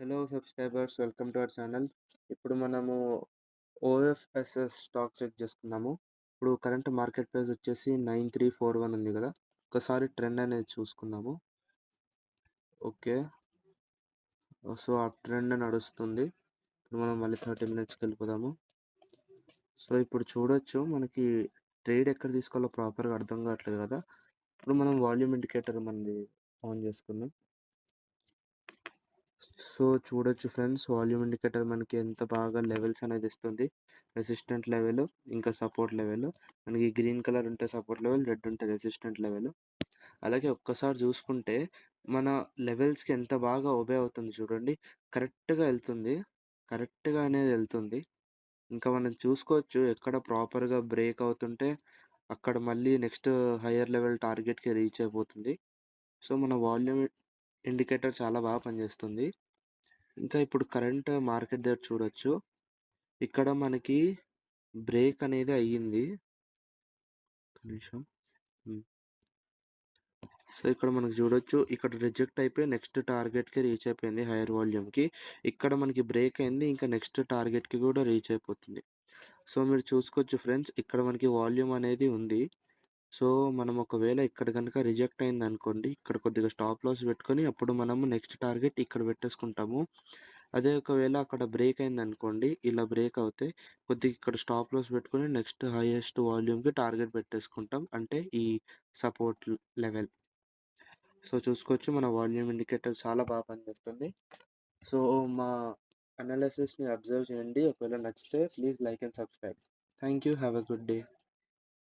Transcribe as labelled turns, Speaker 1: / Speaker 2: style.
Speaker 1: Hello subscribers, welcome to our channel. ఇప్పుడు మనము OFSS stock check చేసుకుందాము. ఇప్పుడు కరెంట్ మార్కెట్ ప్రైస్ వచ్చేసి 9341 ఉంది కదా. ఒకసారి ట్రెండ్ అనేది చూసుకుందాము. ఓకే, సో ఆ ట్రెండ్ నడుస్తుంది. ఇప్పుడు మనం మళ్ళీ 30 మినిట్స్కి వెళ్ళిపోదాము. సో ఇప్పుడు చూడొచ్చు, మనకి ట్రేడ్ ఎక్కడ తీసుకోవాలో ప్రాపర్గా అర్థం కావట్లేదు కదా. ఇప్పుడు మనం వాల్యూమ్ ఇండికేటర్ మనది ఆన్ చేసుకుందాం. సో చూడొచ్చు ఫ్రెండ్స్, వాల్యూమ్ ఇండికేటర్ మనకి ఎంత బాగా లెవెల్స్ అనేది ఇస్తుంది. రెసిస్టెంట్ లెవెల్, ఇంకా సపోర్ట్ లెవెల్. మనకి గ్రీన్ కలర్ ఉంటే సపోర్ట్ లెవెల్, రెడ్ ఉంటే రెసిస్టెంట్ లెవెల్. అలాగే ఒక్కసారి చూసుకుంటే మన లెవెల్స్కి ఎంత బాగా ఒబే అవుతుంది చూడండి. కరెక్ట్గా వెళ్తుంది, కరెక్ట్గా అనేది వెళ్తుంది. ఇంకా మనం చూసుకోవచ్చు, ఎక్కడ ప్రాపర్గా బ్రేక్ అవుతుంటే అక్కడ మళ్ళీ నెక్స్ట్ హయ్యర్ లెవెల్ టార్గెట్కి రీచ్ అయిపోతుంది. సో మన వాల్యూమ్ ఇండికేటర్ చాలా బాగా పనిచేస్తుంది. ఇంకా ఇప్పుడు కరెంట్ మార్కెట్ దగ్గర చూడొచ్చు, ఇక్కడ మనకి బ్రేక్ అనేది అయ్యింది. నిమిషం. సో ఇక్కడ మనకి చూడొచ్చు, ఇక్కడ రిజెక్ట్ అయిపోయి నెక్స్ట్ టార్గెట్కి రీచ్ అయిపోయింది హైయర్ వాల్యూమ్కి. ఇక్కడ మనకి బ్రేక్ అయింది, ఇంకా నెక్స్ట్ టార్గెట్కి కూడా రీచ్ అయిపోతుంది. సో మీరు చూసుకోవచ్చు ఫ్రెండ్స్, ఇక్కడ మనకి వాల్యూమ్ అనేది ఉంది. సో మనం ఒకవేళ ఇక్కడ కనుక రిజెక్ట్ అయింది అనుకోండి, ఇక్కడ కొద్దిగా స్టాప్ లాస్ పెట్టుకొని అప్పుడు మనము నెక్స్ట్ టార్గెట్ ఇక్కడ పెట్టేసుకుంటాము. అదే ఒకవేళ అక్కడ బ్రేక్ అయింది అనుకోండి, ఇలా బ్రేక్ అవుతే కొద్దిగా ఇక్కడ స్టాప్ లాస్ పెట్టుకొని నెక్స్ట్ హైయెస్ట్ వాల్యూమ్కి టార్గెట్ పెట్టేసుకుంటాం, అంటే ఈ సపోర్ట్ లెవెల్. సో చూసుకోవచ్చు, మన వాల్యూమ్ ఇండికేటర్ చాలా బాగా పనిచేస్తుంది. సో మా అనాలిసిస్ని అబ్జర్వ్ చేయండి. ఒకవేళ నచ్చితే please like and subscribe. Thank you, have a good day.